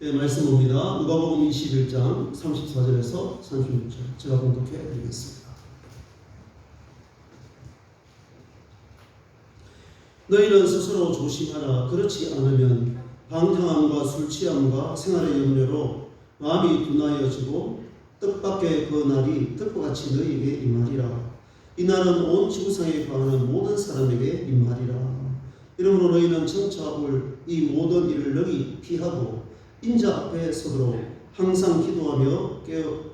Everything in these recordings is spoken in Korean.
예, 말씀 봅니다. 누가복음 21장 34절에서 36절 제가 공독해 드리겠습니다. 너희는 스스로 조심하라. 그렇지 않으면 방탕함과 술 취함과 생활의 염려로 마음이 둔하여지고 뜻밖의 그 날이 뜻과같이 너희에게 임하리라. 이 날은 온 지구상에 거하는 모든 사람에게 임하리라. 이러므로 너희는 청차 올 이 모든 일을 능히 피하고 인자 앞에 서도록 항상 기도하며 깨어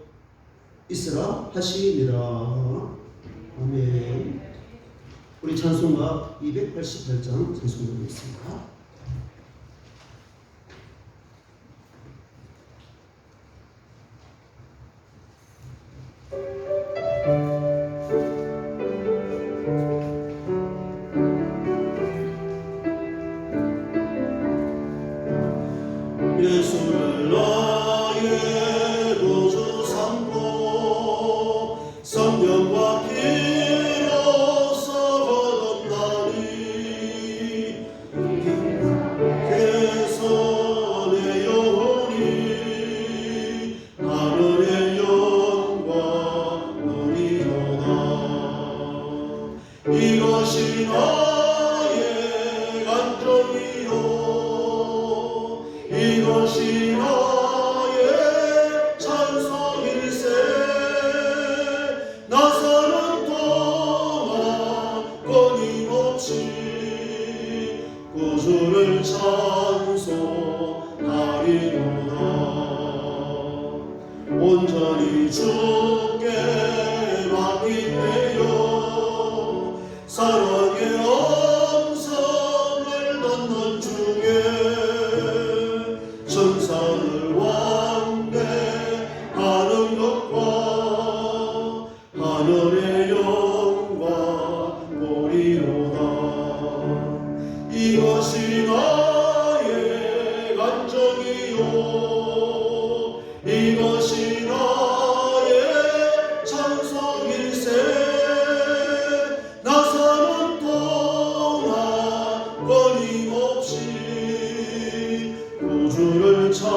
있으라 하시니라. 아멘. 우리 찬송가 288장 찬송드리겠습니다. 예수를 나의 구주 삼고 성령과 피로써 거듭나니 그래서 내 영혼이 하늘의 영광 누리도다. 이것이 나의 간증이요 이것이 나의 찬송일세. 나 사는 동안 끊임없이 구주를 찬송하리로다. 온전히 주께 맡기매요 사랑의 음성을 듣는 중에 천사를 왕래하는 것과 하늘의 영광 보리로다. 이것이 나의 간증이요 이것이 나의 찬송일세. 나 사는 동안 끊임없이 구주를 찬송하리로다.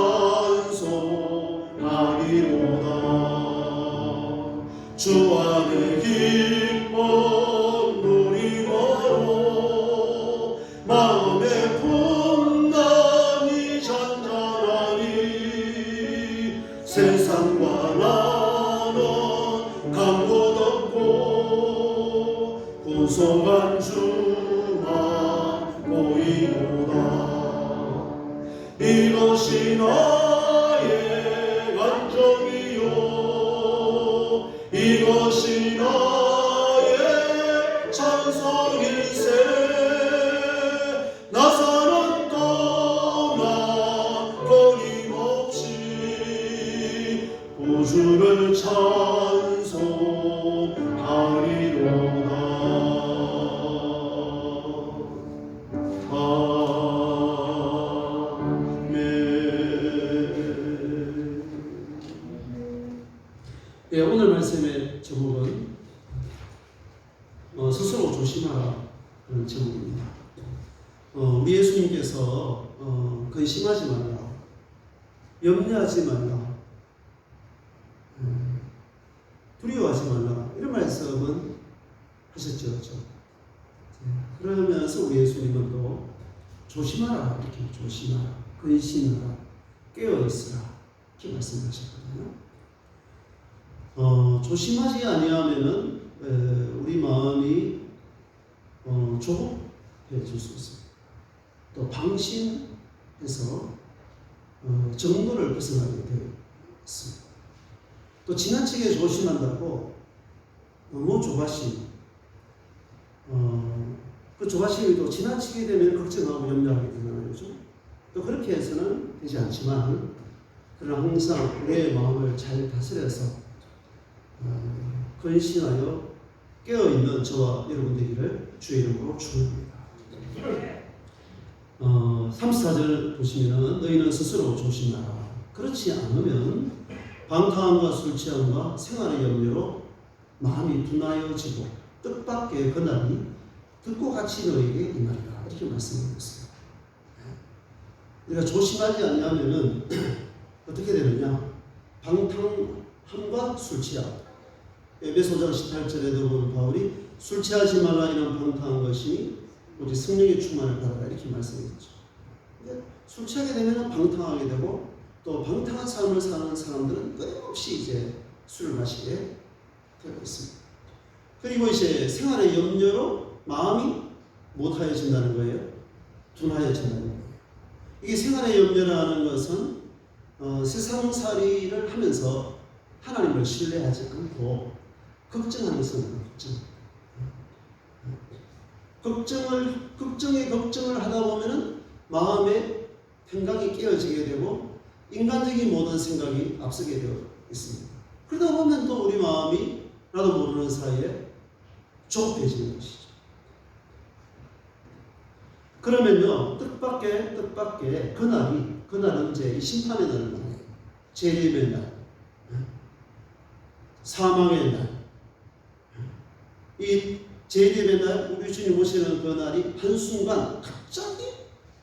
주 안에 기쁨 누리므로 마음의 분담이 잔잔하니 세상과 나는 감도 없고 구속한 주만 보이노라. 이것이 나의 간증이요 이것이 나의 찬송일세. 나 사는 동안 끊임없이 구주를 찬송하리로다. 예, 오늘 말씀의 제목은 스스로 조심하라 라는 제목입니다. 우리 예수님께서 근심하지 말라, 염려하지 말라, 두려워하지 말라 이런 말씀은 하셨죠. 그렇죠? 그러면서 우리 예수님은 또 조심하라 이렇게 조심하라, 근심하라, 깨어있으라 이렇게 말씀하셨거든요. 조심하지 아니하면은 우리 마음이 조급해질 수 있습니다. 또 방심해서 정도를 벗어나게 되어 있습니다. 또 지나치게 조심한다고 너무 조바심, 그 조바심이 또 지나치게 되면 걱정하고 염려하게 되잖아요. 그렇죠? 또 그렇게 해서는 되지 않지만 그러나 항상 내 마음을 잘 다스려서 근신하여 깨어있는 저와 여러분 되기를 주의 이름으로 축원합니다. 34절 보시면은 너희는 스스로 조심하라. 그렇지 않으면 방탕함과 술 취함과 생활의 염려로 마음이 둔하여지고 뜻밖의 그날이 듣고 같이 너에게 임하리라. 이렇게 말씀드렸습니다. 우리가 조심하지 않으면은 어떻게 되느냐? 방탕함과 술 취함. 에베소 5장 18절에도 보면 바울이 술 취하지 말라 이런 방탕한 것이 오직 성령의 충만을 받아라 이렇게 말씀했죠. 술 취하게 되면 방탕하게 되고 또 방탕한 삶을 사는 사람들은 끊임없이 이제 술을 마시게 되고 있습니다. 그리고 이제 생활의 염려로 마음이 못하여진다는 거예요. 둔하여진다는 거예요. 이게 생활의 염려라는 것은 세상살이를 하면서 하나님을 신뢰하지 않고 걱정하는 것은 걱정을 하다 보면은 마음의 평강이 깨어지게 되고 인간적인 모든 생각이 앞서게 되어 있습니다. 그러다 보면 또 우리 마음이 나도 모르는 사이에 조급해지는 것이죠. 그러면요, 뜻밖의 그날은 이제 이 심판의 날을 말해요. 재림의 날, 사망의 날. 이 재림의 날, 우리 주님 오시는 그 날이 한순간 갑자기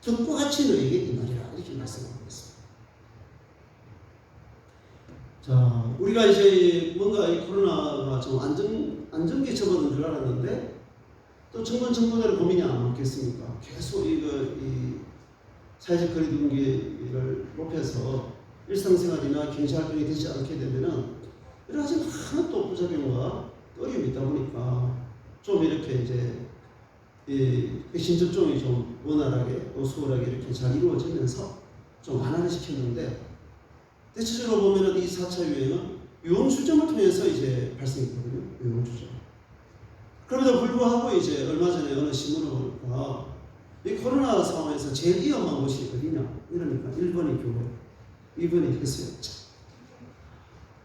덕과 같이 너에게 이 날이라 이렇게 말씀하고 있습니다. 자, 우리가 이제 뭔가 이 코로나가 좀 안정기에 접어든 줄 알았는데 또 정부대로 고민이 안 많겠습니까? 계속 이 사회적 거리두기를 높여서 일상생활이나 경제활동이 되지 않게 되면은 여러 가지 많은 또 부작용과 어려움이 있다 보니까 좀 이렇게 이제 이 백신 접종이 좀 원활하게 수월하게 이렇게 잘 이루어지면서 좀 완화를 시켰는데 대체적으로 보면은 이 4차 유행은 유흥주점을 통해서 이제 발생했거든요. 유흥주점. 그럼에도 불구하고 이제 얼마 전에 어느 신문을 보니까 이 코로나 상황에서 제일 위험한 곳이 어디냐? 이러니까 1번이 교회, 2번이 해수욕장.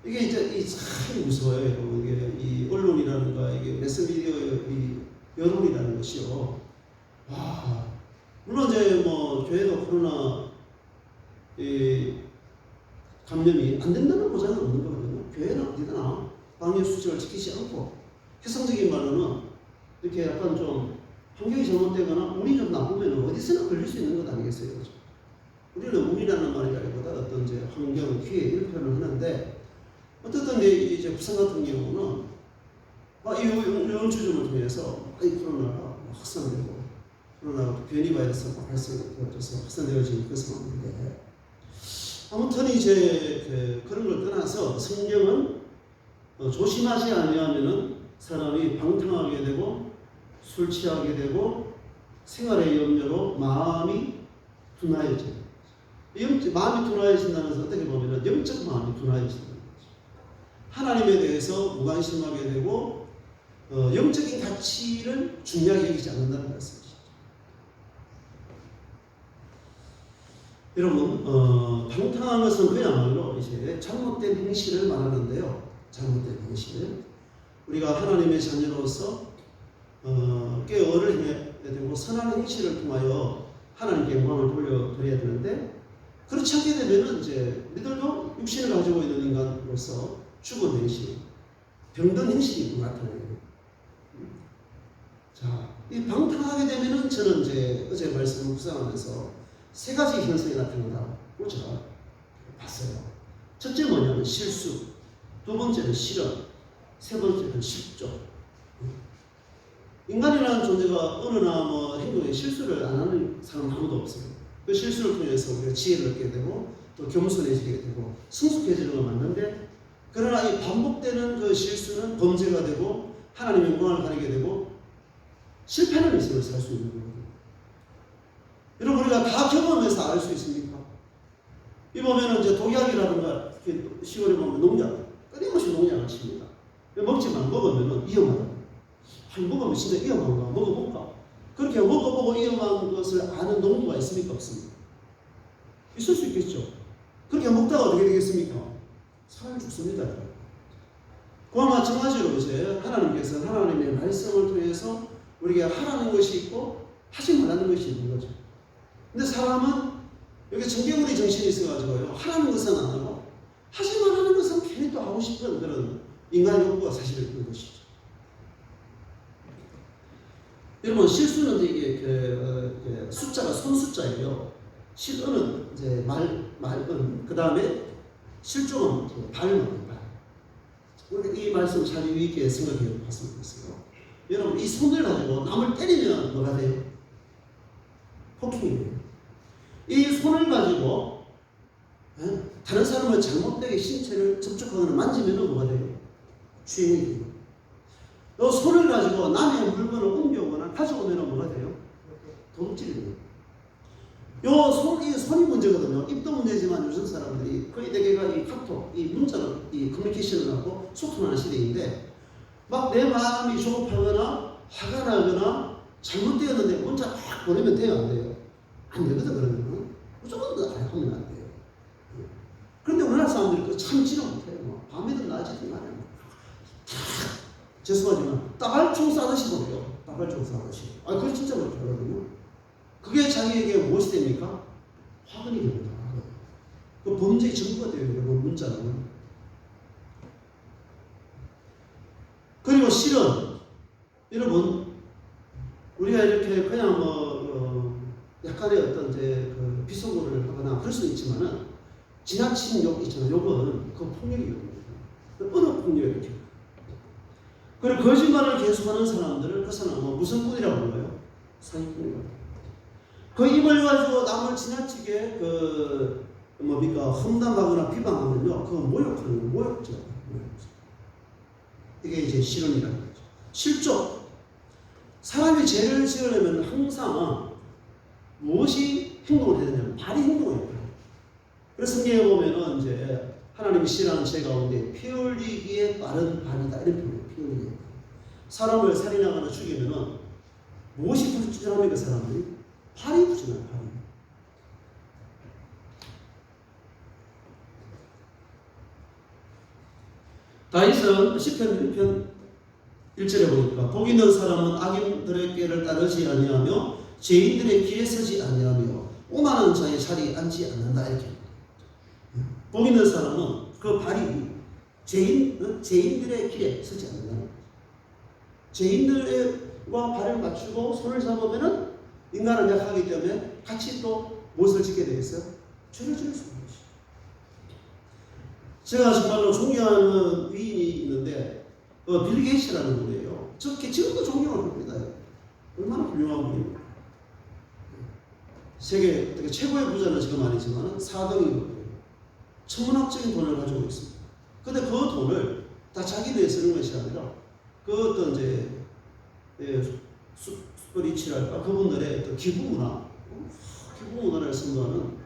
이게 이제 참 무서워요. 이게 이 언론이라든가 이게 매스미디어의 이 여론이라는 것이요. 와, 물론 이제 뭐 교회도 코로나 이 감염이 안 된다는 보장은 없는 거거든요. 교회는 어디나 방역 수칙을 지키지 않고 혈상적인 말로는 이렇게 약간 좀 환경이 잘못되거나 운이 좀 나쁘면 어디서나 걸릴 수 있는 것 아니겠어요? 그렇죠? 우리는 운이라는 말이라기보다 어떤 이제 환경, 기회 이런 표현을 하는데 어쨌든 이제 부산 같은 경우는 이 유흥주점을 통해서 이 코로나가 확산되고 코로나가 변이 바이러스가 발생되어져서 확산되어진 그 상황인데 아무튼 이제 그런 걸 떠나서 성경은 조심하지 않으면은 사람이 방탕하게 되고 술 취하게 되고 생활의 염려로 마음이 둔하여져요. 마음이 둔하여진다는 것은 어떻게 보면 영적 마음이 둔하여진다는 거죠. 하나님에 대해서 무관심하게 되고 영적인 가치를 중요하게 여기지 않는다는 말씀이죠. 여러분, 방탕한 것은 그야말로 이제 잘못된 행실을 말하는데요. 잘못된 행실. 우리가 하나님의 자녀로서 깨어를 해야 되고 선한 행실을 통하여 하나님께 영광을 돌려드려야 되는데 그렇지 않게 되면은 이제 우리들도 육신을 가지고 있는 인간으로서 죽은 행실, 병든 행실이 나타나요. 자, 이 방탕하게 되면은 저는 이제 어제 말씀을 묵상하면서 세 가지 현상이 나타난다고 제가 봤어요. 첫째 뭐냐면 실수, 두 번째는 실언, 세 번째는 실조. 인간이라는 존재가 어느나 뭐 행동에 실수를 안 하는 사람은 아무도 없어요. 그 실수를 통해서 우리가 지혜를 얻게 되고 또 겸손해지게 되고 성숙해지는 건 맞는데 그러나 이 반복되는 그 실수는 범죄가 되고 하나님의 영광을 가리게 되고 실패하는 인생을 살 수 있는 거거든요. 여러분 우리가 다 경험해서 알 수 있습니까? 이 보면은 이제 독약이라든가 시골에 보면 농약 끊임없이 농약을 칩니다. 먹지만 먹으면 위험하다. 먹으면 진짜 위험한가? 먹어볼까? 그렇게 먹어보고 위험한 것을 아는 농부가 있습니까? 없습니까? 있을 수 있겠죠. 그렇게 먹다가 어떻게 되겠습니까? 사람이 죽습니다. 그와 마찬가지로 이제 하나님께서는 하나님의 말씀을 통해서 우리가 하라는 것이 있고 하지 말라는 것이 있는 거죠. 근데 사람은 여기 정개구리 정신이 있어가지고요. 하라는 것은 안 하고 하지 말라는 것은 괜히 또 하고 싶은 그런 인간의 욕구가 사실 있는 것이죠. 여러분 실수는 이게 숫자가 손숫자예요. 실언은 이제 말은, 그 다음에 실종은 발언. 우리가 이 말씀 잘 유의 있게 생각해 봤으면 좋겠어요. 여러분, 이 손을 가지고 남을 때리면 뭐가 돼요? 폭행이 돼요. 이 손을 가지고 다른 사람을 잘못되게 신체를 접촉하거나 만지면 뭐가 돼요? 추행이 돼요. 이 손을 가지고 남의 물건을 옮겨오거나 가져오면 뭐가 돼요? 도둑질이 돼요. 이 손이 문제거든요. 입도 문제지만 요즘 사람들이 거의 대개가 이 카톡, 이 문자로 이 커뮤니케이션을 하고 소통하는 시대인데, 막 내 마음이 조급하거나 화가 나거나 잘못되었는데 문자 막 보내면 돼요, 안 돼요? 안 되거든. 그러면 무조건 하면 안 돼요. 그런데 우리나라 사람들이 그 참지를 못해요. 밤이든 낮이든 간에 죄송하지만 따발총 쏴듯이 보내요. 따발총 쏴듯이. 그거 진짜 못하거든요. 그게 자기에게 무엇이 됩니까? 화근이 됩니다. 그 범죄의 증거가 돼요, 여러분, 문자는. 그리고 실은, 여러분, 우리가 이렇게 그냥 약간의 어떤 그 비속어를 하거나 그럴 수는 있지만은, 지나친 욕 있잖아요. 욕은 그 폭력이 욕입니다. 언어 폭력이 욕. 그리고 거짓말을 계속하는 사람들을 그 사람은 무슨 분이라고 불러요? 사기꾼이라고. 그 입을 가지고 남을 지나치게 험담하거나 비방하면요, 그거 모욕하는 거예요. 모욕죄. 이게 이제 실언이라는 거죠. 실족. 사람이 죄를 지으려면 항상 무엇이 행동을 해야 되냐면 발이 행동을 해야 돼요. 그래서 성경에 보면은 이제 하나님이 싫어하는 죄 가운데 피 흘리기에 빠른 발이다, 이런 표현이에요. 피 흘리기에. 사람을 살인하거나 죽이면은 무엇이 부지런합니까, 사람들이? 발이 부지런해요, 발이. 다윗은 시편 1편 1절에 보니까 복 있는 사람은 악인들의 꾀를 따르지 아니하며 죄인들의 길에 서지 아니하며 오만한 자의 자리에 앉지 않는다, 이렇게. 복 있는 사람은 그 발이 죄인들의 길에 서지 않는다. 죄인들과 발을 맞추고 손을 잡으면은 인간은 약하기 때문에 같이 또 무엇을 짓게 되어 있어요? 죄를 지을 수 있는 것이죠. 제가 정말로 존경하는 위인이 있는데 빌 게이츠라는 분이에요. 저렇게 지금도 존경을 합니다. 얼마나 훌륭한 분입니까? 세계 최고의 부자는 지금 아니지만 4등이거든요. 천문학적인 돈을 가지고 있습니다. 근데 그 돈을 다 자기 위해 쓰는 것이 아니라 그 어떤 이제 스포리치랄까 그분들의 또 기부 문화를 선도하는,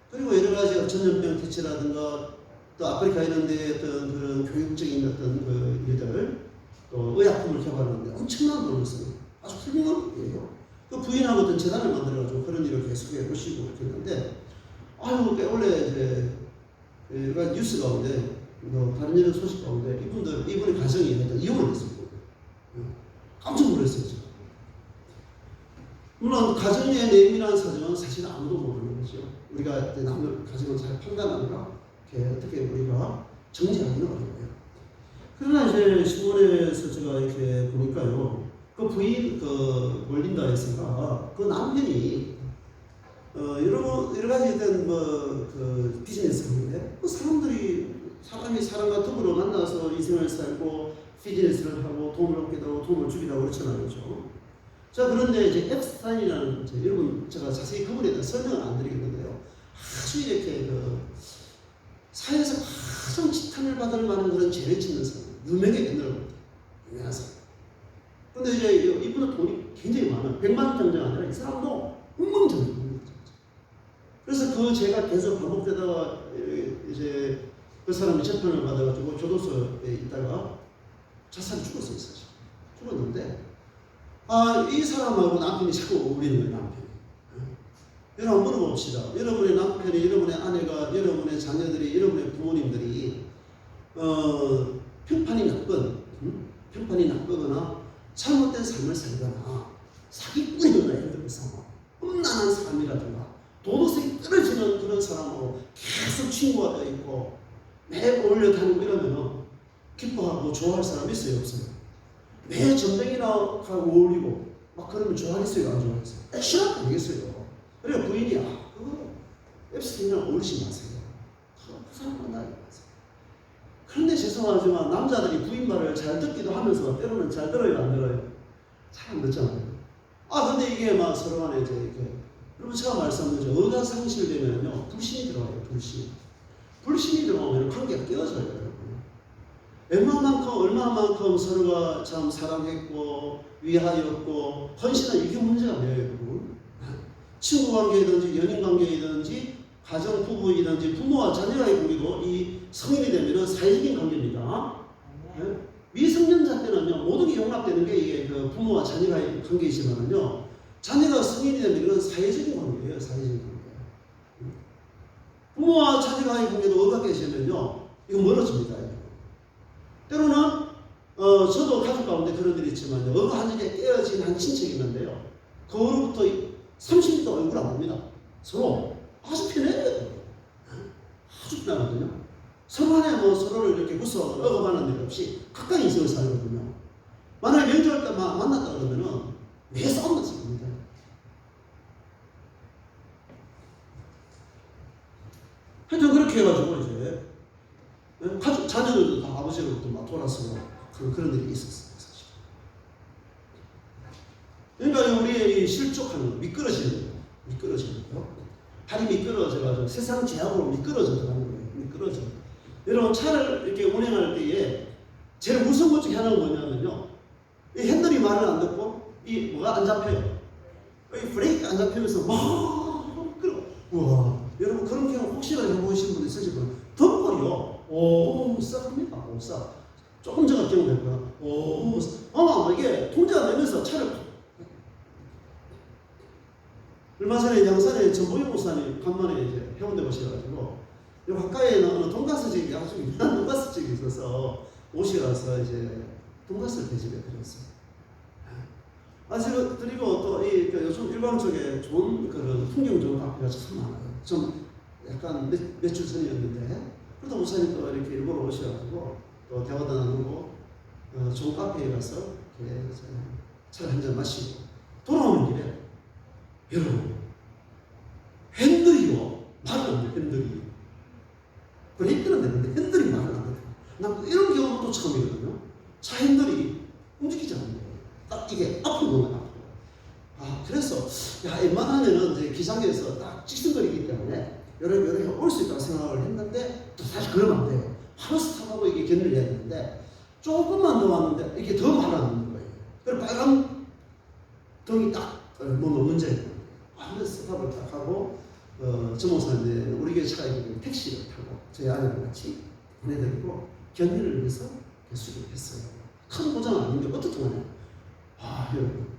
그리고 여러 가지 전염병 퇴치라든가 또 아프리카 이런 데 어떤 그런 교육적인 어떤 그 일들, 또 의약품을 개발하는데 엄청난 돈을 쓰는 아주 훌륭한 분이에요. 그 부인하고 어떤 재단을 만들어가지고 그런 일을 계속해 오시고 이렇게 했는데, 원래 이제 여러 가지 뉴스 가운데 다른 이런 소식 가운데 이분의 가정이 이혼을 했습니다. 깜짝 놀랐어요, 지금. 물론 가정의 내밀한 사정은 사실 아무도 모르는 거죠. 우리가 남의 가정을 잘 판단하느라 어떻게 우리가 정지하기는 어려워요. 그러나 이제 신문에서 제가 이렇게 보니까요, 그 부인 몰린다에서가 그 남편이 여러 가지 어떤 그 비즈니스를 하는데 사람이 사람과 더불어 만나서 인생을 살고 비즈니스를 하고 돈을 얻기도 하고 돈을 주기도 하고 그렇잖아요, 그렇죠? 자, 그런데 이제 앱스타인이라는, 여러분 제가 자세히 그분에 대한 설명을 안 드리겠는데요, 아주 이렇게 사회에서 가장 지탄을 받을 만한 그런 죄를 짓는 사람, 유명한 사람. 근데 이제 이분은 돈이 굉장히 많아요. 100만 정도가 아니라 이 사람도 엉망정정. 그래서 그 죄가 계속 반복되다가 이제 그 사람이 재판을 받아가지고 교도소에 있다가 자살이 죽었어요, 사실. 죽었는데, 이 사람하고 남편이 자꾸 어울리는 거예요, 남편이. 여러분 물어봅시다. 여러분의 남편이, 여러분의 아내가, 여러분의 자녀들이, 여러분의 부모님들이 평판이 나쁘거나 잘못된 삶을 살거나 사기꾼이거나 예를 들어서 험난한 삶이라든가 도덕성이 떨어지는 그런 사람하고 계속 친구가 되어 있고 매 어울려 다니고 이러면 기뻐하고 좋아할 사람이 있어요, 없어요? 매 전쟁이나 하고 어울리고 막 그러면 좋아하겠어요, 안 좋아하겠어요? 싫어하겠어요. 그래서 부인이 그거 옆에서 그냥 어울리지 마세요. 그 사람 만나지 마세요. 그런데 죄송하지만 남자들이 부인 말을 잘 듣기도 하면서 때로는 잘 들어요, 안 들어요? 잘 안 듣잖아요. 근데 이게 막 서로 간에 이제 이렇게. 여러분 제가 말씀드린 어가 상실되면요 불신이 들어와요. 불신이 들어오면 관계가 깨어져요. 여러분. 얼마만큼 서로가 참 사랑했고 위하였고 헌신한 이게 문제가 뭐예요, 여러분? 친구 관계이든지 연인 관계이든지 가정 부부이든지 부모와 자녀와의 관계도 이 성인이 되면은 사회적인 관계입니다. 네? 미성년자 때는요 모든 게 용납되는 게 이게 그 부모와 자녀와의 관계이지만은요 자녀가 성인이 되면 이건 사회적인 관계예요. 사회적인 관계. 부모와 자녀와의 관계도 어가 깨지면요 이거 멀어집니다. 때로는 저도 가족 가운데 그런 일이 있지만 어가 한 적에 깨어진 한 친척이 있는데요. 그 후로부터 30년 동안 얼굴 안 봅니다. 서로 아주 편해요. 아주 편하거든요. 서로 간에 서로를 이렇게 구서 억압하는 일 없이 가까이 있어 살거든요. 만약에 명절 때 만났다 그러면은 왜 싸움만 싸웁니다. 하여튼 그렇게 해가지고 이제 가족 자녀들도 다 아버지로부터 막 돌아서고 그런 일이 있었어요. 사실. 그러니까 우리의 이 실족하는 거, 미끄러지는 거, 발이 미끄러져가지고 세상 제약으로 미끄러져 들어가는 거예요. 미끄러져. 여러분 차를 이렇게 운행할 때에 제일 무서운 것 중에 하나가 뭐냐면요, 이 핸들이 말을 안 듣고 이 뭐가 안 잡혀요. 이 브레이크 안 잡히면서 막 끌어. 우와. 여러분 그런 경우 혹시나 해보신 분 있으실 거예요. 덩거리요. 싸합니다. 싸. 조금 전에 경험했고요. 이게 통제가 되면서 차를 얼마 전에 양산에 전보영 목사님 간만에 이제 해운대 오셔가지고 요 가까이에 어느 돈가스 집이 아주 유명한 돈가스 집이 있어서 오셔서 이제 돈가스를 대접해 드렸어요. 제가 드리고 또 요즘 일반 쪽에 좋은 그런 풍경 좋은 카페가 참 많아요. 좀 약간 몇 주 전이었는데 그래도 목사님 또 이렇게 일본으로 오셔가지고 또 대화도 나누고 좋은 카페에 가서 이렇게 차를 한잔 마시고 돌아오는 길에 여러분 핸들이요 말을 안 돼. 핸들이 브레이크는 되는데 핸들이 말을 안 돼. 난 이런 경우도 처음이거든요. 차 핸들이 움직이지 않는 거예요. 딱 이게 앞으로 넘어가. 그래서 웬만하면은 이제 기상에서 딱 직선거리기 때문에 요렇게 올 수 있다고 생각을 했는데 또 사실 그러면 안 돼요. 바로 스탑하고 이게 견디를 해야 되는데 조금만 더 왔는데 이게 더 말을 안 듣는 거예요. 그래서 빨간 등이 딱 뭔가 문제가 있는 거예요. 그래서 스탑을 딱 하고 전목사님 우리 교회 차가 있는 택시를 타고 저희 아내랑 같이 보내드리고 견디를 위해서 수리를 했어요. 큰 고장은 아닌데 어떻게 하냐. 여러분.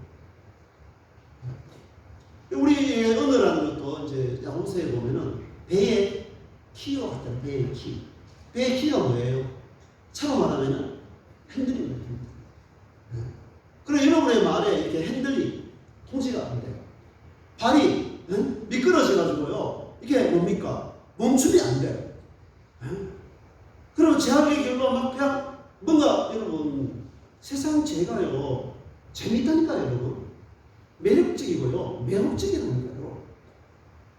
우리 언어라는 것도 이제 야구서에 보면은 배의 키와 같아요. 배의 키. 배의 키가 뭐예요? 차로 말하면은 핸들입니다. 그래 여러분의 말에 이렇게 핸들이 통제가 안 돼요. 발이 미끄러져가지고요. 이게 뭡니까? 멈춤이 안 돼요. 그럼 제약의 결과 막 그냥 뭔가 여러분 세상 죄가요 재밌다니까요 여러분. 매력적이고요 매혹적이라니까요.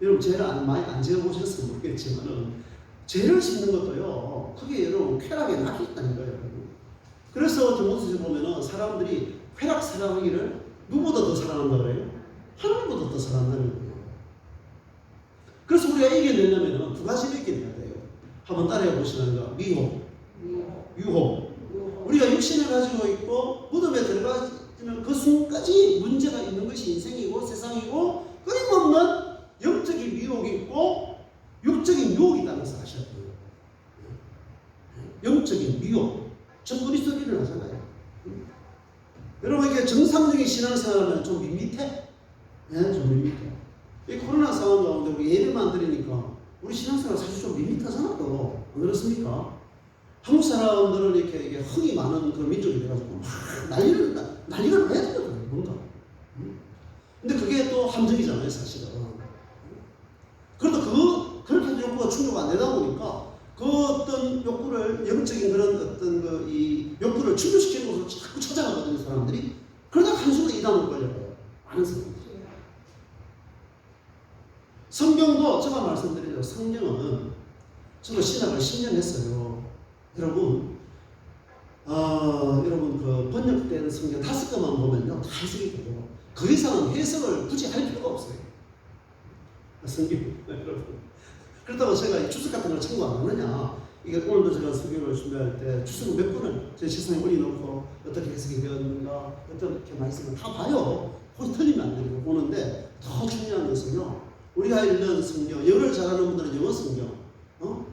여러분 죄를 많이 안 지어보셨으면 모르겠지만은 죄를 짓는 것도요 그게 여러분 쾌락에 낙이 있다니까요 여러분. 그래서 디모데후서 보면은 사람들이 쾌락 사랑하기를 누구보다 더 사랑한다 그래요? 하나님보다 더 사랑한다는 거예요. 그래서 우리가 이겨내려면 두 가지를 이겨내야 돼요. 한번 따라해 보시는가? 미혹, 유혹. 우리가 육신을 가지고 있고 무덤에 들어가면 그 순간까지 문제가 있는 것이 인생이고 세상이고 끊임없는 영적인 미혹이 있고 육적인 유혹이 있다면서 하셔야 돼요. 영적인 미혹. 전부리 소리를 하잖아요. 여러분 이게 정상적인 신앙생활하면 좀 밋밋해? 네, 좀 밋밋해. 이 코로나 상황 가운데 우리 예배만 드리니까 우리 신앙생활 사실 좀 밋밋하잖아요. 안 그렇습니까? 한국 사람들은 이렇게 흥이 많은 그런 민족이 돼가지고 난리가 나야 되거든요. 뭔가. 근데 그게 또 함정이잖아요, 사실은. 그래도 그렇게 해도 욕구가 충족 안 되다 보니까 그 어떤 욕구를 영적인 그런 어떤 이 욕구를 충족시키는 곳을 자꾸 찾아가거든요, 사람들이. 그러다가 한 순간 이단으로 걸려가요. 많은 사람들이. 성경도 제가 말씀드리죠. 성경은 저도 신학을 10년 했어요. 여러분, 여러분 그 번역된 성경 5권만 보면요 다 해석이 돼요. 그 이상은 해석을 굳이 할 필요가 없어요. 성경 여러분. 그렇다고 제가 주석 같은 걸 참고 안 하느냐? 이게 오늘도 제가 성경을 준비할 때 주석을 몇 권을 제 책상에 올려놓고 어떻게 해석이 되었는가, 어떻게 말씀을 다 봐요. 거기 틀리면 안 되고 보는데 더 중요한 것은요. 우리가 읽는 성경, 영어를 잘하는 분들은 영어 성경,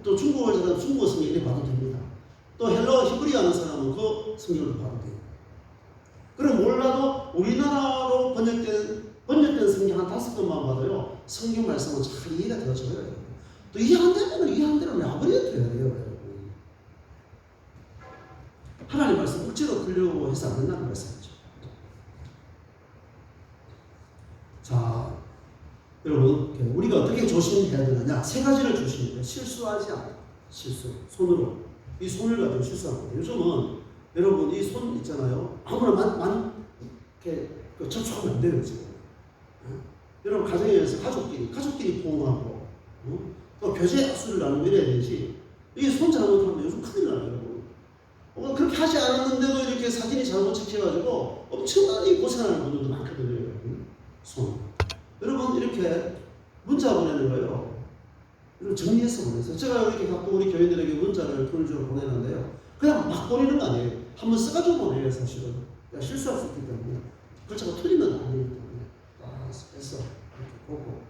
또 중국어를 잘하는 중국어 성경 이렇게 봐도 됩니다. 또 헬라어 히브리 하는 사람은 그 성경을 봐도 돼요. 그럼 몰라도 우리나라로 번역된 성경 한 5권만 봐도요 성경 말씀은 잘 이해가 되어져요. 또 이해 안 되면 이해 안 되면 놔버려야 돼요, 여러분. 하나님 말씀 억지로 풀려고 해서 안 된다는 말씀이죠. 자, 여러분, 우리가 어떻게 조심해야 되느냐? 3가지를 조심해야 돼요. 실수하지 않고, 손으로. 이 손을 가지고 실수하는 거예요. 요즘은 여러분 이 손 있잖아요. 아무나 이렇게 접촉하면 안 돼요, 지금. 여러분 가정에서 가족끼리 포옹하고, 또 교제 악수를 나누고 이래야 되지. 이게 손 잘못하면 요즘 큰일 나요, 여러분. 그렇게 하지 않았는데도 이렇게 사진이 잘못 찍혀가지고 엄청나게 고생하는 분들도 많거든요, 여러분. 손. 여러분 이렇게 문자 보내는 거예요. 이렇게 정리해서 보내세요. 제가 이렇게 갖고 우리 교인들에게 문자를 돈주로 보내는데요. 그냥 막 보내는 거 아니에요. 한번 써가지고 보내요, 사실은. 실수할 수 있기 때문에. 글자가 틀리면 안 되기 때문에. 해서 이렇게 보고.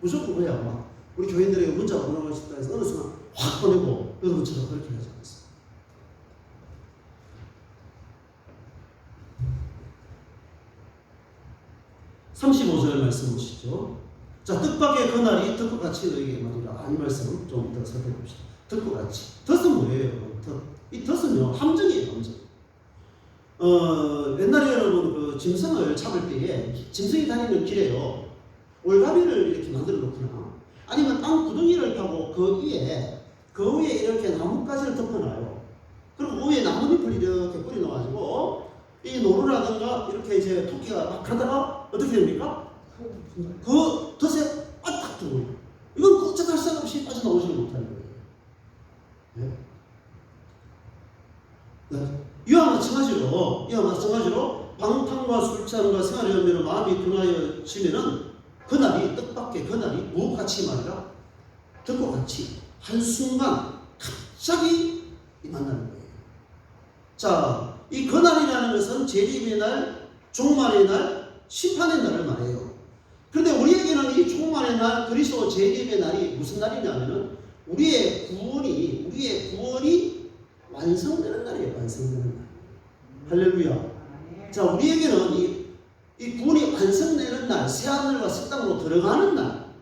무조건 왜요? 막 우리 교인들에게 문자 보내고 싶다 해서 어느 순간 확 보내고, 여러분 제가 그렇게 하지 않았어요. (35절) 말씀 보시죠. 자, 뜻밖의 그날이 덫같이 너에게 말이라. 이 말씀 좀 더 살펴봅시다. 덫같이. 덫은 뭐예요? 이 덫은요 함정이에요, 함정. 옛날에 여러분 그 짐승을 잡을 때에 짐승이 다니는 길에요 올가미를 이렇게 만들어 놓거나 아니면 땅 구덩이를 파고 그 위에 이렇게 나뭇가지를 덮어놔요. 그리고 위에 나뭇잎을 이렇게 뿌려놓아가지고 이 노루라든가 이렇게 이제 토끼가 막 가다가 어떻게 됩니까? 그 덫에 딱 들어오요. 이건 꼼짝할 새 없이 빠져나오지를 못하는 거예요. 네. 이와 마찬가지로 방탕과 술 취함과 생활의 연매로 마음이 등하여지면은 그날이 뜻밖의 그날이 무엇같이 말이라 덫같이 한순간 갑자기 만나는 거예요. 자, 이 그날이라는 것은 재림의 날, 종말의 날, 심판의 날을 말해요. 그런데 우리에게는 이 종말의 날, 그리스도 재림의 날이 무슨 날이냐면은 우리의 구원이 완성되는 날이에요. 완성되는 날. 할렐루야. 자, 우리에게는 이 구원이 완성되는 날, 새하늘과 새 땅으로 들어가는 날,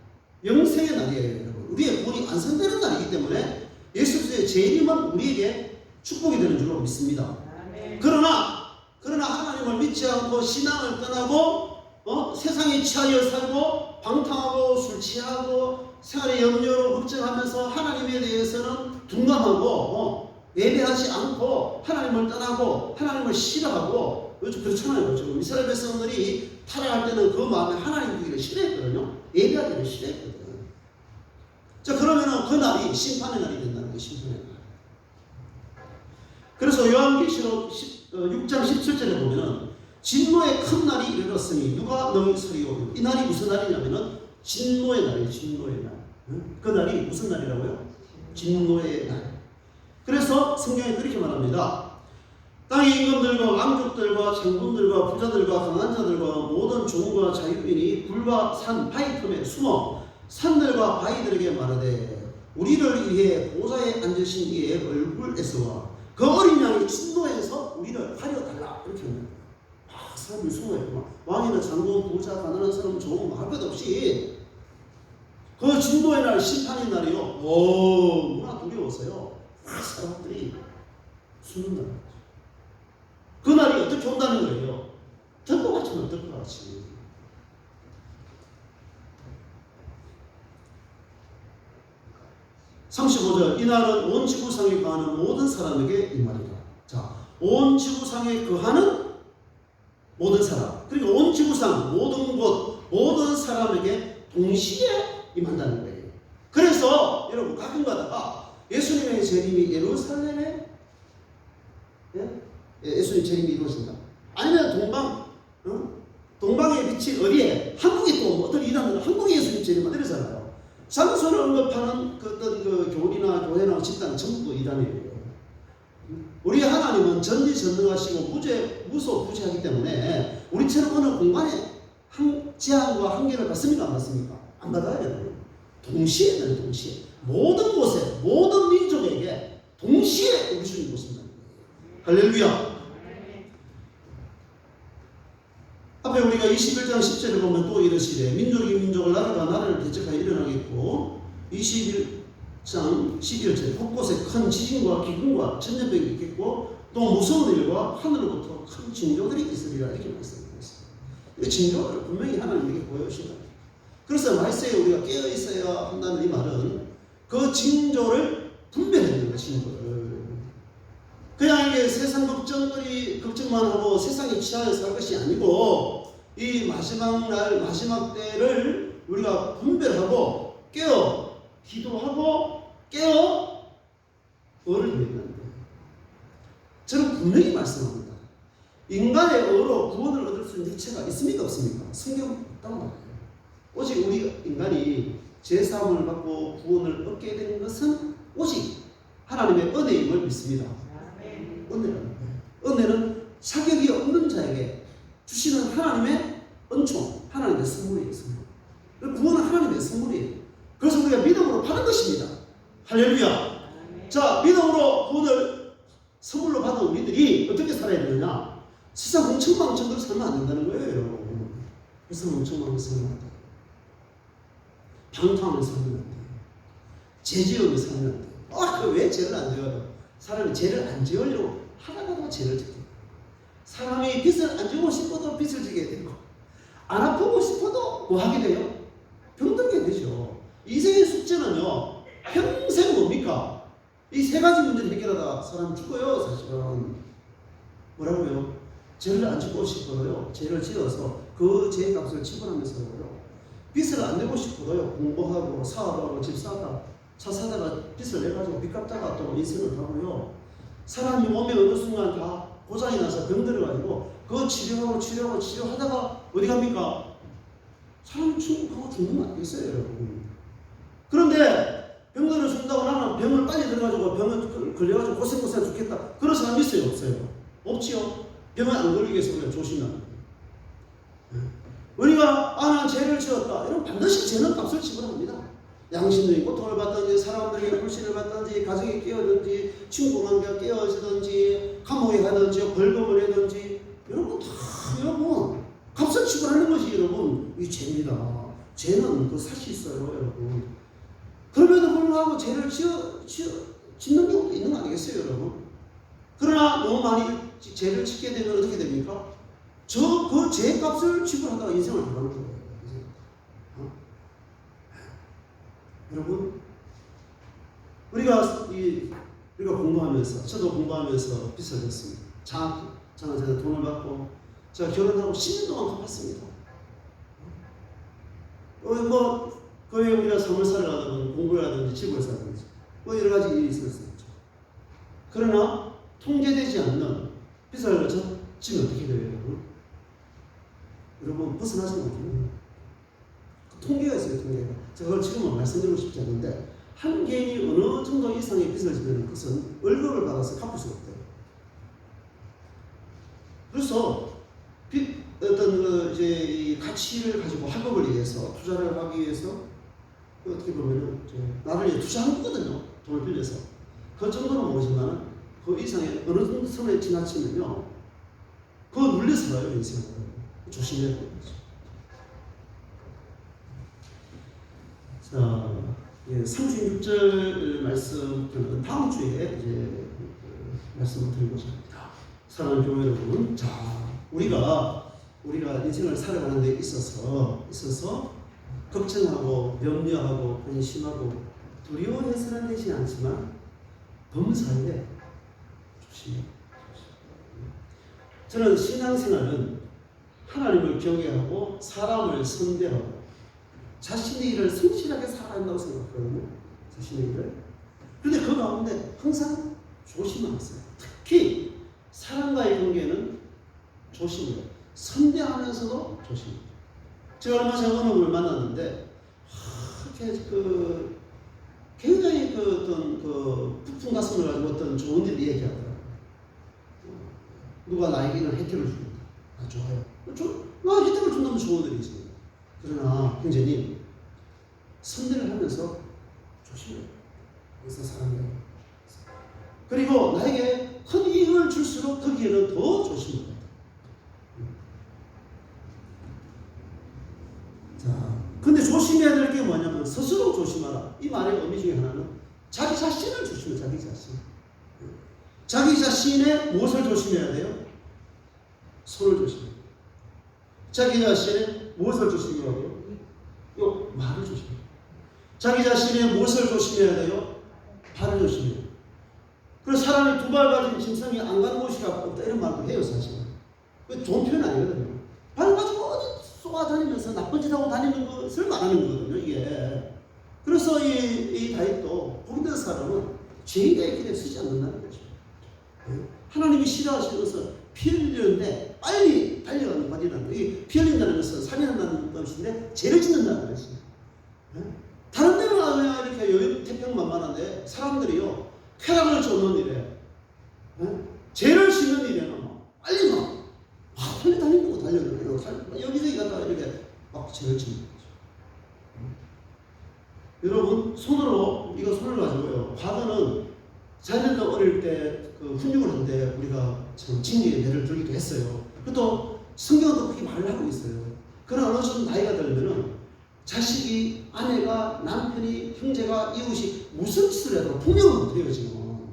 영생의 날이에요, 여러분. 우리의 구원이 완성되는 날이기 때문에 예수 그리스도의 재림은 우리에게 축복이 되는 줄로 믿습니다. 그러나 하나님을 믿지 않고 신앙을 떠나고 세상에 취하여 살고 방탕하고 술 취하고 생활의 염려로 걱정하면서 하나님에 대해서는 둔감하고 예배하지 않고 하나님을 떠나고 하나님을 싫어하고 요즘 그렇잖아요. 지금 이스라엘 백성들이 타락할 때는 그 마음에 하나님 두기를 싫어했거든요. 예배하기를 싫어했거든요. 자, 그러면은 그 날이 심판의 날이 된다는 거예요. 심판의 날. 그래서 요한계시록 6장 17절에 보면은 진노의 큰 날이 이르렀으니 누가 너희 소리요. 이 날이 무슨 날이냐면은 진노의 날이에요. 진노의 날. 그 날이 무슨 날이라고요? 진노의 날. 그래서 성경에 그렇게 말합니다. 땅의 임금들과 왕족들과 장군들과 부자들과 강한 자들과 모든 종과 자유인이 불과 산 바위 틈에 숨어 산들과 바위들에게 말하되 우리를 위해 보좌에 앉으신 이의 얼굴에서와 그 어린 양이 진노에서 우리를 가려달라. 이렇게 합니다. 사람이 숨어있구나. 왕이나 장군, 부자, 가난한 사람, 좋은 할 것 없이 그 진노의 날, 심판의 날이요. 너무나 두려웠어요. 사람들이 숨는다는 거죠. 그 날이 어떻게 온다는 거예요? 덫같이 오면 덫같이. (35절) 이날은 온 지구상에 거하는 모든 사람에게 이 말이다. 자, 온 지구상에 거하는 모든 사람, 그리고 온 지구상 모든 곳 모든 사람에게 동시에 임한다는 거예요. 그래서 여러분 가끔 가다가 예수님의 재림이 예루살렘에 예수님 재림이 이루어진다. 아니면 동방의 빛이 어디에? 한국에 또 어떤 이단은 한국에 예수님 재림만 이러잖아요. 장소를 언급하는 그 어떤 그 교리나 교회나 집단은 전부 이단이에요. 우리 하나님은 전지전능하시고 무소부재하기 때문에 우리처럼 어느 공간에 제한과 한계를 받습니까? 안 받습니까? 안 받아요. 동시에 동시에 모든 곳에 모든 민족에게 동시에 우리 주님 모습니다. 할렐루야. 앞에 우리가 21장 10절을 보면 또 이러시되 민족이 민족을 나라가 나라를 대적하여 일어나겠고 21장 11절 곳곳에 큰 지진과 기근과 전염병이 있겠고 또 무서운 일과 하늘로부터 큰 징조들이 있으리라 이렇게 말씀하고 있습니다. 이 징조를 분명히 하나님에게 보여주신다. 그래서 말세에 우리가 깨어 있어야 한다는 이 말은 그 징조를 분별해내는 거 징조를. 그냥 이게 세상 걱정만 하고 세상에 취하여 살 것이 아니고 이 마지막 날 마지막 때를 우리가 분별하고 깨어 기도하고 깨어 의를 드리는 거예요. 저는 분명히 말씀합니다. 인간의 의로 구원을 얻을 수 있는 육체가 있습니까 없습니까? 성경 없다고 말해요. 오직 우리 인간이 죄사함을 받고 구원을 얻게 되는 것은 오직 하나님의 은혜임을 믿습니다. 은혜는 자격이 없는 자에게 주시는 하나님의 은총, 하나님의 선물이에요. 구원은 하나님의 선물이에요. 그래서 우리가 믿음으로 받은 것입니다. 할렐루야. 자, 믿음으로 구원을 선물로 받은 우리들이 어떻게 살아야 되느냐? 세상 멍청망청대로 살면 안 된다는 거예요. 세상 멍청망청 살면 안 돼요. 방탕을 살면 안 돼요. 죄지음을 살면 안 돼요. 왜 죄를 안 지어요? 사람이 죄를 안 지으려고 하다가도 죄를 짓게 돼요. 사람이 빚을 안 지고 싶어도 빚을 지게 되고 안 아프고 싶어도 뭐 하게 돼요? 병들게 되죠. 인생의 숙제는요 평생 뭡니까? 이 세 가지 문제를 해결하다가 사람 죽어요. 사실은 뭐라고요? 죄를 안 짓고 싶어도요 죄를 지어서 그 죄의 값을 지불하면서요 빚을 안 내고 싶어도요 공부하고 사업하고 집 사다 차 사다가 빚을 내가지고 빚 갚다가 또 인생을 하고요. 사람이 몸에 어느 순간 다 고장이 나서 병들어가지고 그거 치료하다가 어디 갑니까? 사람이 죽고 죽는 거 아니겠어요, 여러분? 그런데 병들어 죽는다고 나는 병을 빨리 들어가지고 병을 걸려가지고 고생고생 죽겠다. 그런 사람 있어요, 없어요? 없지요. 병을 안 걸리게 해서 우리가 조심하는 거예요. 우리가 난 죄를 지었다. 이러면 반드시 죄는 값을 지불합니다. 양심적인 고통을 받든지 사람들에게 불신을 받든지 가정이 깨어든지 친구 관계가 깨어지든지 감옥에 가든지 벌금을 내든지 여러분 값을 지불하는 것이 여러분 이 죄입니다. 죄는 그 사실 있어요, 여러분. 그럼에도 불구하고 죄를 짓는 경우도 있는 거 아니겠어요, 여러분? 그러나 너무 많이 죄를 짓게 되면 어떻게 됩니까? 그 죄값을 지불하다가 인생을 돌아가는 거예요. 여러분, 우리가 공부하면서, 저도 공부하면서 빚을 졌습니다. 장학금한테 돈을 받고, 제가 결혼하고 10년 동안 갚았습니다. 거의 우리가 삶을 살아가든 공부를 하든지 집을 사든지, 여러 가지 일이 있었죠. 그러나, 통제되지 않는 빚을 지면 어떻게 돼요, 여러분? 여러분, 벗어나지 못해요. 통계가 있어요, 통계가. 제가 그걸 지금은 말씀드리고 싶지 않은데, 한 개인이 어느 정도 이상의 빚을 지면 그것은 월급을 받아서 갚을 수가 없대요. 그래서 어떤 이 가치를 가지고 학업을 위해서 투자를 하기 위해서 어떻게 보면은 나를 위해 투자하는 거거든요. 돈을 빌려서 그 정도는 모르지만 그 이상의 어느 정도 선에 지나치면요, 그거 눌려 살아요, 인생을. 조심해야 되는 거죠. 자, 36절 말씀부터는 다음 주에 이제 말씀을 드리고자 합니다. 사랑하는 교회 여러분, 자, 우리가 인생을 살아가는 데 있어서 걱정하고 염려하고 근심하고 두려워해서는 되지 않지만 범사에 조심해. 저는 신앙생활은 하나님을 경외하고 사람을 선대하고 자신의 일을 성실하게 살아야 한다고 생각하거든요. 자신의 일을. 그런데 그 가운데 항상 조심하세요. 특히 사람과의 관계는 조심해요. 선대하면서도 조심해요. 제가 얼마 전에 어느 분을 만났는데 굉장히 어떤 부푼 가슴을 가지고 어떤 좋은 일을 얘기하더라고요. 누가 나에게는 혜택을 줍니다. 아, 좋아요. 나 혜택을 준다면 좋은 일이지. 그러나 형제님, 선대를 하면서 조심해요. 그래서 사람이에요. 그리고 나에게 큰 이익을 줄수록 거기에는 더 조심해야 돼. 자, 근데 조심해야 될 게 뭐냐면 스스로 조심하라. 이 말의 의미 중에 하나는 자기 자신을 조심해. 자기 자신. 자기 자신의 무엇을 조심해야 돼요? 손을 조심해야 돼요. 자기 자신의 무엇을 조심해야 돼요? 요 말을 조심해야 돼요. 자기 자신의 무엇을 조심해야 돼요? 발을 조심해야 돼요. 그래서 사람이 두 발 가진 짐승이 안 가는 곳이 없다 이런 말도 해요 사실은. 좋은 표현 아니거든요. 발 가지고 어디 쏘아다니면서 나쁜 짓 하고 다니는 것을 말하는 거거든요 이게. 그래서 이 다윗도 복된 사람은 죄인의 길에 서지 않는다는 거죠. 하나님이 싫어하시는 것은 피 흘리는데 빨리 달려가는 것이라는 거예요. 피 흘린다는 것은 살인한다는 것인데 죄를 짓는다는 것이죠. 다른 데는 그냥 이렇게 여유 태평만만한데 사람들이요 쾌락을 쫓는 일에 죄를 짓는 일에는 빨리 막 빨리 달리고 달려들고 여기저기 갔다가 이렇게 막 죄를 짓는 거죠. 여러분 손을 가지고요. 과거는 자녀들 어릴 때 그 훈육을 하는데 우리가 참 징계의 예를 들기도 했어요. 그것도 성경도 그렇게 말을 하고 있어요. 그러나 어느 정도 나이가 들면은 자식이, 아내가, 남편이, 형제가, 이웃이 무슨 짓을 해도 분명은 못해요 지금.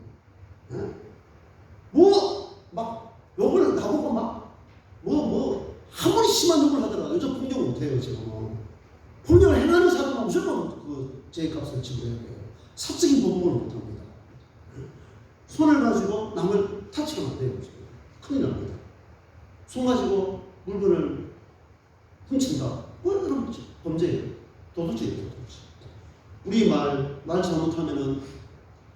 막 욕을 나보고 아무리 심한 욕을 하더라도 요즘 분명 못해요 지금. 분명을 행하는 사람은 무조건 그 죄값을 지불해야 돼요. 사적인 보복을 못합니다. 손을 가지고 남을 타치하면 안 돼요 지금. 큰일 납니다. 손 가지고 물건을 훔친다. 그럼 범죄예요. 도둑질이에요. 우리 말 잘못하면은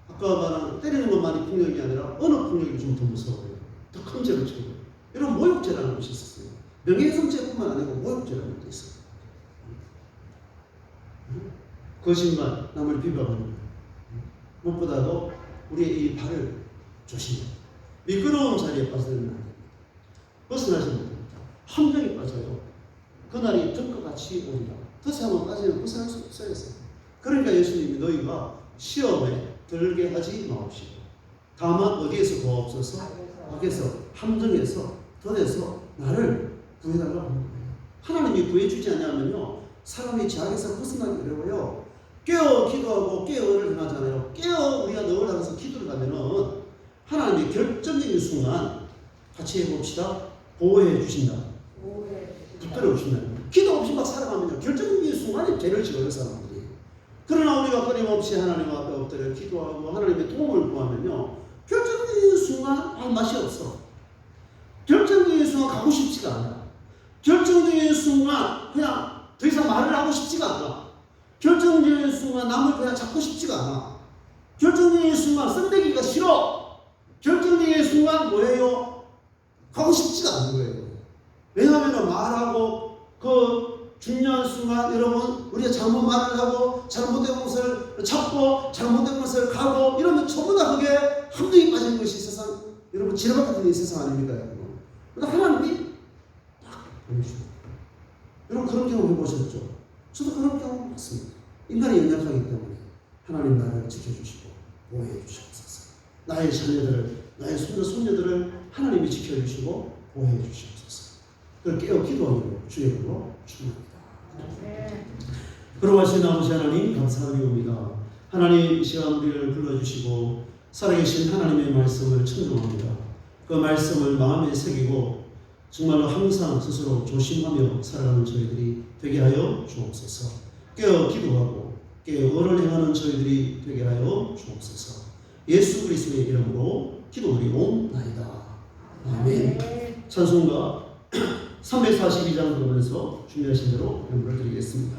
아까 말한 때리는 것만이 폭력이 아니라 어느 폭력이 좀 더 무서워요. 더 큰 죄를 지어요. 이런 모욕죄라는 것이 있었어요. 명예훼손죄뿐만 아니고 모욕죄라는 것도 있어요. 거짓말, 남을 비방하는 것. 무엇보다도 우리의 이 발을 조심해요. 미끄러운 자리에 빠져들면 안 됩니다. 벗어나지 못합니다. 함정에 빠져요. 그날이 등과 같이 오리라. 덫에 한번 빠지면 벗어날 수 없어요. 그러니까 예수님이 너희가 시험에 들게 하지 마옵시고 다만 어디에서 구하옵소서? 밖에서 함정에서 덫에서 나를 구해달라고 하는 거예요. 하나님이 구해주지 않냐면요 사람이 죄악에서 벗어나기 어려워요. 깨어 기도하고 깨어를 행하잖아요. 깨어 우리가 늘 하면서 기도를 하면은 하나님이 결정적인 순간 같이 해봅시다. 보호해 주신다. 붙들어 주신다. 기도 없이 막 살아가면요 결정적인 순간에 죄를 지어요 사람들이. 그러나 우리가 끊임없이 하나님 앞에 엎드려 기도하고 하나님의 도움을 구하면요 결정적인 순간 맛이 없어. 결정적인 순간 가고 싶지가 않아. 결정적인 순간 그냥 더 이상 말을 하고 싶지가 않아. 결정적인 순간 남을 그냥 잡고 싶지가 않아. 결정적인 순간 썸대기가 싫어. 결정적인 순간 뭐예요? 가고 싶지가 않은 거예요. 왜냐하면 말하고 그 중요한 순간 여러분 우리가 잘못 말을 하고 잘못된 것을 찾고 잘못된 것을 가고 이러면 전부 다 그게 함정이 빠지는 것이 세상 여러분 지뢰밭 같은 이 세상 아닙니까 여러분? 그러나 하나님이 딱 보내주셔요. 여러분 그런 경험 해보셨죠? 저도 그런 경험 많습니다. 인간이 연약하기 때문에 하나님 나를 지켜주시고 보호해 주시옵소서. 나의 자녀들을 나의 손녀들을 하나님이 지켜주시고 보호해 주시옵소서. 그걸 깨어 기도하기로 주의 이름으로 축원합니다. 그러하신 아버지 하나님 감사드립니다. 하나님 이 시간 우리를 불러주시고 살아계신 하나님의 말씀을 청종합니다. 그 말씀을 마음에 새기고 정말로 항상 스스로 조심하며 살아가는 저희들이 되게 하여 주옵소서. 깨어 기도하고 깨어 의를 행하는 저희들이 되게 하여 주옵소서. 예수 그리스도의 이름으로 기도드리옵나이다. 아멘. 찬송가 342장 부르면서 준비하신 대로 연주를 드리겠습니다.